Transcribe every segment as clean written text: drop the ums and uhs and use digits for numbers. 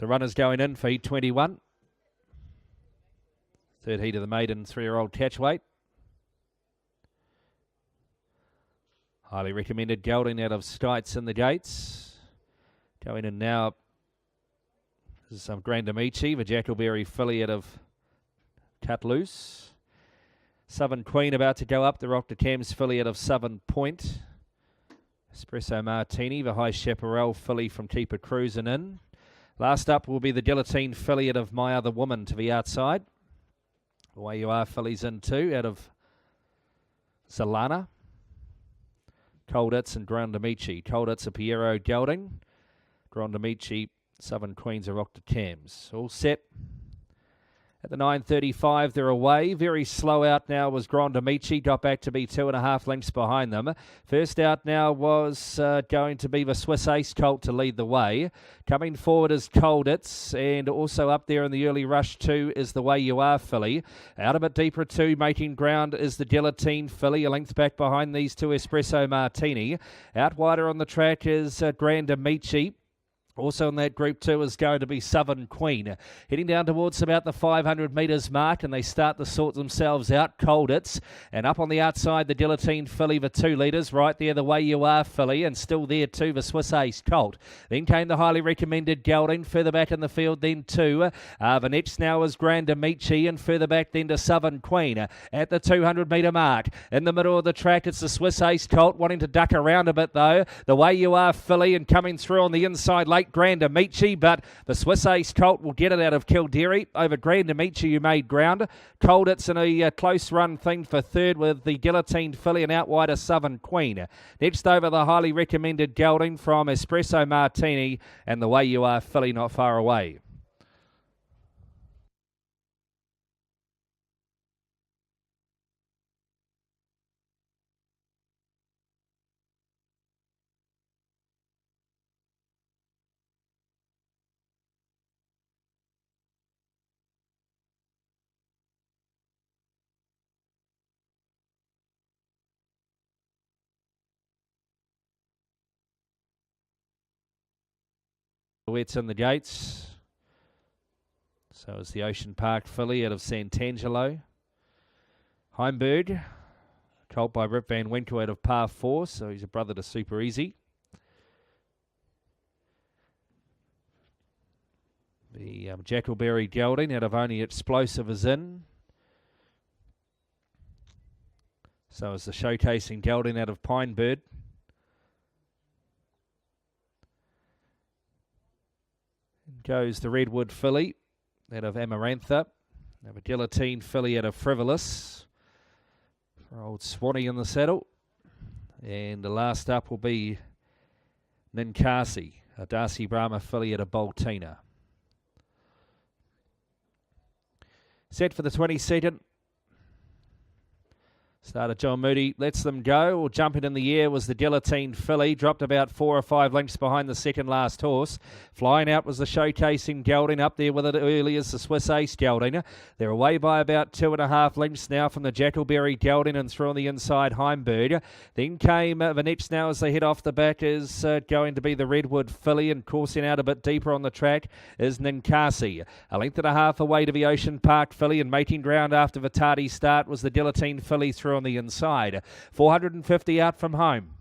So runners going in for heat 21. Third heat of the maiden 3-year-old catchweight. Highly recommended gelding out of Stites in the gates. Going in now. This is some Grand Amici, the Jackleberry filly out of Cut Loose. Southern Queen about to go up. The Rock de Thames filly out of Southern Point. Espresso Martini, the High Chaparral filly from Keeper Cruising in. Last up will be the Guillotine filly out of My Other Woman to the outside. Away you are, fillies in two out of Zalana. Cold Hits and Grand Amici. Cold Hits a Piero Gelding. Grand Amici, Southern Queens of Rock de Thames. All set. At the 9:35, they're away. Very slow out now was Grand Amici. Got back to be 2.5 lengths behind them. First out now was going to be the Swiss Ace Colt to lead the way. Coming forward is Cold Hits, and also up there in the early rush too is the Way You Are filly. Out a bit deeper too, making ground is the Guillotine filly. A length back behind these two, Espresso Martini. Out wider on the track is Grand Amici. Also in that group two is going to be Southern Queen. Heading down towards about the 500 metres mark, and they start to sort themselves out. Cold Hits. And up on the outside, the Guillotine filly, the 2 leaders. Right there, the Way You Are filly. And still there too, the Swiss Ace Colt. Then came the highly recommended Gelding. Further back in the field then too. The next now is Grand Amici. And further back then to Southern Queen. At the 200 metre mark. In the middle of the track, it's the Swiss Ace Colt. Wanting to duck around a bit though. The Way You Are filly. And coming through on the inside late, Grand Amici, but the Swiss Ace Colt will get it out of Kildare. Over Grand Amici, you made ground. Cold Hits in a close run thing for third with the Guillotine filly and out wider Southern Queen. Next over the highly recommended Gelding from Espresso Martini and the Way You Are filly not far away. Wets in the gates. So is the Ocean Park filly out of Santangelo. Heimberg, colt by Rip Van Winkle out of Par 4, so he's a brother to Super Easy. The Jackleberry Gelding out of Only Explosive is in. So is the Showcasing Gelding out of Pinebird. Goes the Redwood filly out of Amarantha. Have a Guillotine filly out of Frivolous. For old Swanee in the saddle. And the last up will be Ninkasi, a Darcy Brahma filly out of Boltina. Set for the 22nd. Started John Moody, lets them go. Or jumping in the air was the Guillotine filly. Dropped about 4 or 5 lengths behind the second last horse. Flying out was the Showcasing Gelding. Up there with it early is the Swiss Ace Gelding. They're away by about 2.5 lengths now from the Jackleberry Gelding and through on the inside Heimberg. Then came the next now as they head off the back is going to be the Redwood filly, and coursing out a bit deeper on the track is Ninkasi. A length and a half away to the Ocean Park filly, and making ground after the tardy start was the Guillotine filly through on the inside. 450 out from home.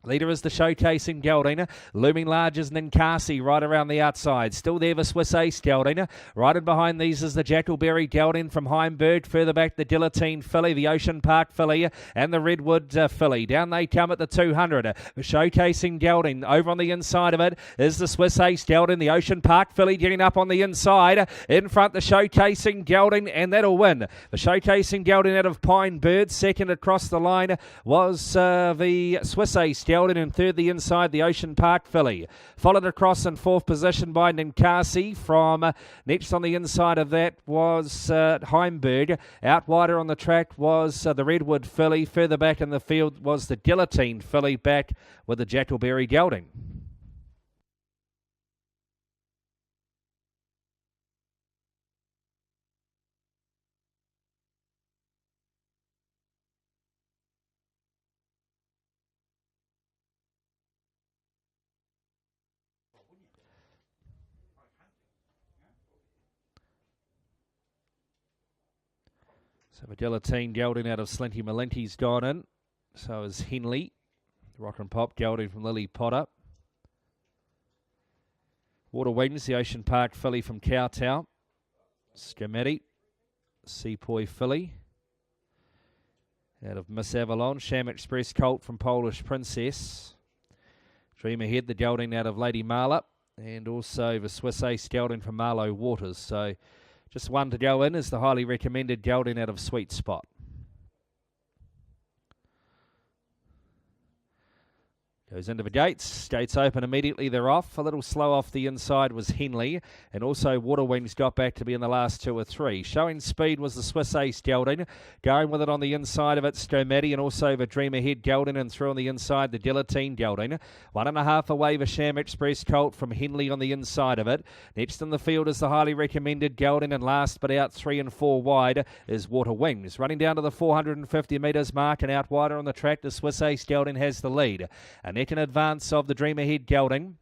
Leader is the Showcasing Gelding. Looming large is Ninkasi right around the outside. Still there the Swiss Ace Gelding. Right in behind these is the Jackleberry Gelding from Heimberg. Further back the Guillotine filly, the Ocean Park filly and the Redwood filly. Down they come at the 200. The Showcasing Gelding. Over on the inside of it is the Swiss Ace Gelding. The Ocean Park filly getting up on the inside. In front the Showcasing Gelding, and that'll win. The Showcasing Gelding out of Pinebird. Second across the line was the Swiss Ace Gelding, and third the inside the Ocean Park filly. Followed across in fourth position by Ninkasi. From next on the inside of that was Heimberg. Out wider on the track was the Redwood filly. Further back in the field was the Guillotine filly, back with the Jackleberry Gelding. So the Guillotine gelding out of Slinky Malinky's gone in. So is Henley. Rock and Pop gelding from Lily Potter. Water Wings, the Ocean Park filly from Cowtown. Scamatti, Sepoy filly. Out of Miss Avalon, Sham Express colt from Polish Princess. Dream Ahead, the gelding out of Lady Marla. And also the Swiss Ace gelding from Marlowe Waters. So just one to go in is the highly recommended gelding out of Sweet Spot. Goes into the gates. Gates open immediately. They're off. A little slow off the inside was Henley. And also Water Wings got back to be in the last 2 or 3. Showing speed was the Swiss Ace gelding. Going with it on the inside of it, Scomatti. And also the Dream Ahead gelding. And through on the inside, the Guillotine gelding. 1.5 away, the Sham Express colt from Henley on the inside of it. Next in the field is the highly recommended gelding. And last but out 3 and 4 wide is Water Wings. Running down to the 450 metres mark and out wider on the track, the Swiss Ace gelding has the lead. And in advance of the Dream Ahead gelding.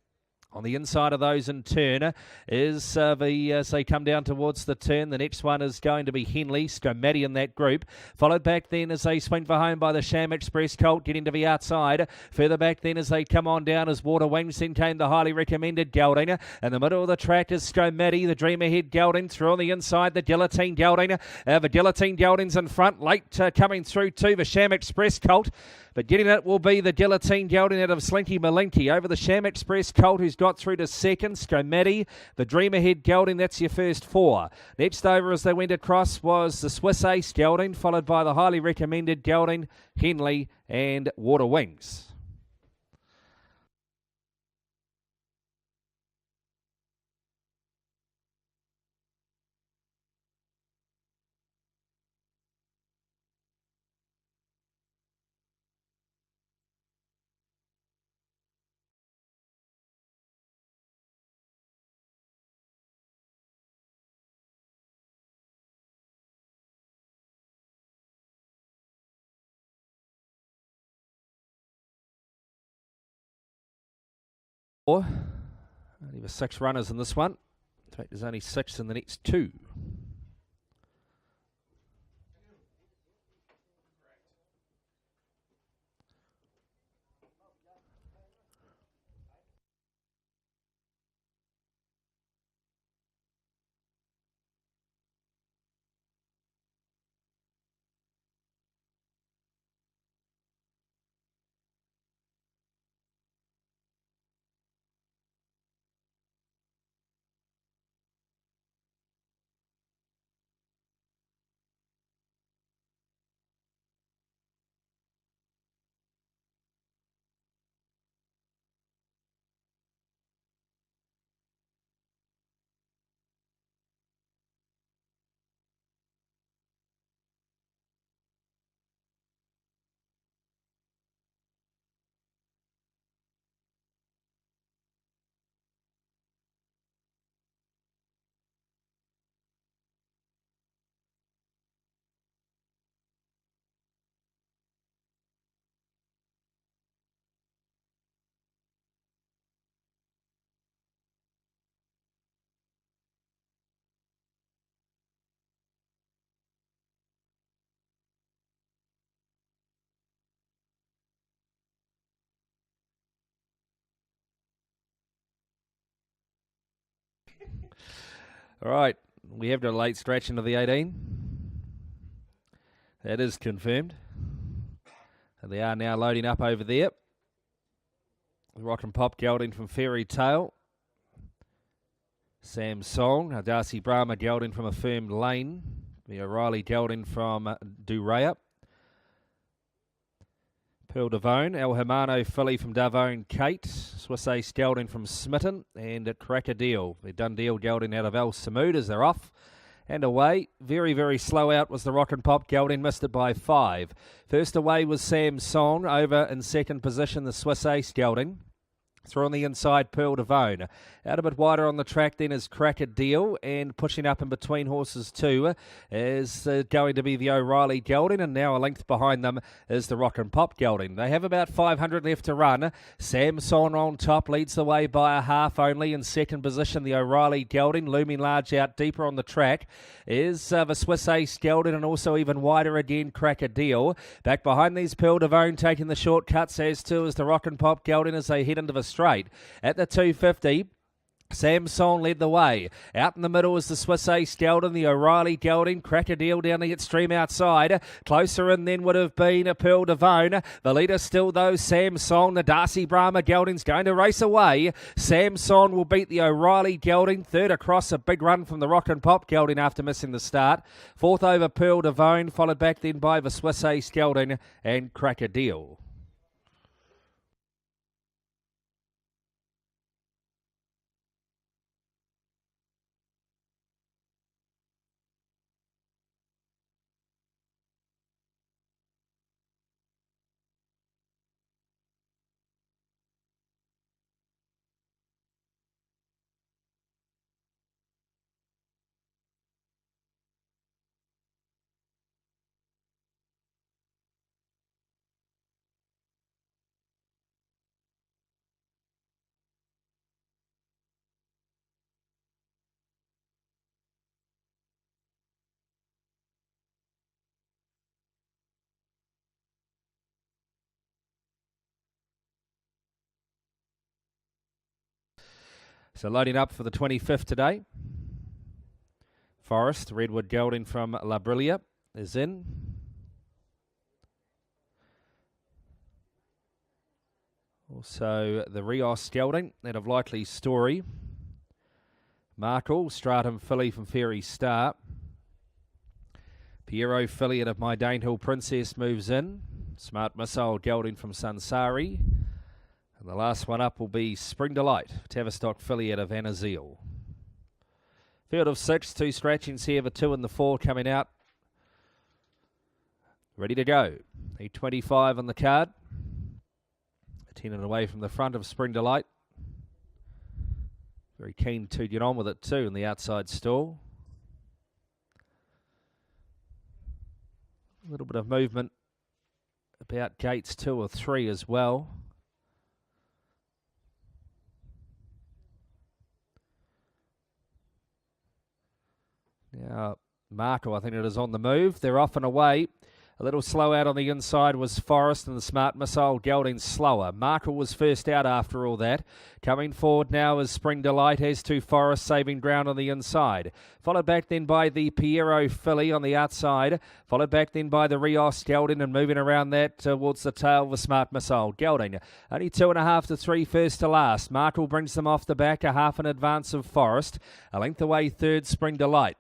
On the inside of those in turn is as they come down towards the turn. The next one is going to be Henley, Scomatti in that group. Followed back then as they swing for home by the Sham Express colt, getting to the outside. Further back then as they come on down as Water Wings. Then came the highly recommended gelding. In the middle of the track is Scomatti, the Dream Ahead gelding. Through on the inside, the Guillotine gelding. The Guillotine gelding's in front. Late coming through to the Sham Express colt. But getting it will be the Guillotine gelding out of Slinky Malinky over the Sham Express colt, who's got through to second. Scomatti, the Dream Ahead gelding, that's your first 4. Next over as they went across was the Swiss Ace gelding, followed by the highly recommended gelding, Henley and Water Wings. Only the 6 runners in this one. In fact, there's only 6 in the next 2. All right, we have got a late stretch into the 18. That is confirmed. And they are now loading up over there. Rock and Pop gelding from Fairy Tale. Sam Song, Darcy Brahma gelding from Affirmed Lane. The O'Reilly gelding from Durea. Pearl Devone, El Hermano filly from Davone Kate, Swiss Ace gelding from Smitten, and Cracker Deal. The Dundee gelding out of El Samud as they're off and away. Very, very slow out was the Rock and Pop gelding, missed it by 5. First away was Sam Song, over in second position the Swiss Ace gelding. Through on the inside, Pearl Devone. Out a bit wider on the track then is Cracker Deal, and pushing up in between horses too is going to be the O'Reilly Gelding, and now a length behind them is the Rock and Pop Gelding. They have about 500 left to run. Samson on top leads the way by a half only. In second position, the O'Reilly Gelding, looming large out deeper on the track is the Swiss Ace Gelding, and also even wider again Cracker Deal. Back behind these, Pearl Devone taking the shortcuts, as too is the Rock and Pop Gelding as they head into the straight. At the 250, Samson led the way. Out in the middle is the Swiss Ace Gelding, the O'Reilly Gelding, Cracker Deal down the extreme outside. Closer in then would have been a Pearl Devone. The leader still though, Samson. The Darcy Brahma Gelding's going to race away. Samson will beat the O'Reilly Gelding. Third across, a big run from the Rock and Pop Gelding after missing the start. Fourth over Pearl Devone, followed back then by the Swiss Ace Gelding and Cracker Deal. So loading up for the 25th today. Forest, Redwood Gelding from La Brilia is in. Also the Rios Gelding, that of Likely Story. Markle, Stratum Filly from Fairy Star. Piero Filly of My Danehill Princess moves in. Smart Missile Gelding from Sansari. And the last one up will be Spring Delight, Tavistock Filly out of Anazil. Field of 6, 2 scratchings here, the 2 and the 4 coming out. Ready to go. The 25 on the card. 10 and away from the front of Spring Delight. Very keen to get on with it too in the outside stall. A little bit of movement about gates 2 or 3 as well. Now, Marco, I think it is on the move. They're off and away. A little slow out on the inside was Forest, and the Smart Missile Gelding slower. Marco was first out after all that. Coming forward now is Spring Delight, has to Forest, saving ground on the inside. Followed back then by the Piero Filly on the outside. Followed back then by the Rios Gelding, and moving around that towards the tail of the Smart Missile Gelding. Only 2.5 to 3 first to last. Marco brings them off the back, a half in advance of Forest. A length away third, Spring Delight.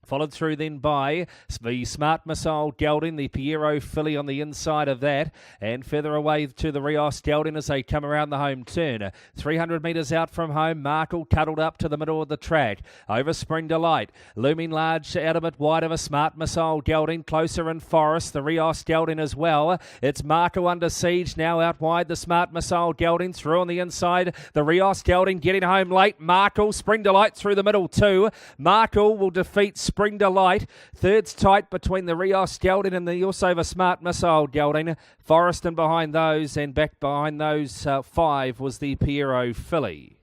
Followed through then by the Smart Missile Gelding, the Piero Filly on the inside of that, and further away to the Rios Gelding as they come around the home turn. 300 metres out from home, Markle cuddled up to the middle of the track. Over Spring Delight, looming large out a bit wide of a Smart Missile Gelding, closer in Forest, the Rios Gelding as well. It's Markle under siege, now out wide, the Smart Missile Gelding, through on the inside, the Rios Gelding getting home late. Markle, Spring Delight through the middle too. Markle will defeat Spring Delight. Third's tight between the Rios Gelding and the also the Smart Missile Gelding. Forest and behind those, and back behind those 5 was the Piero Filly.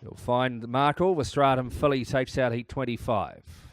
You'll find Markle, the Stratum Filly takes out heat 25.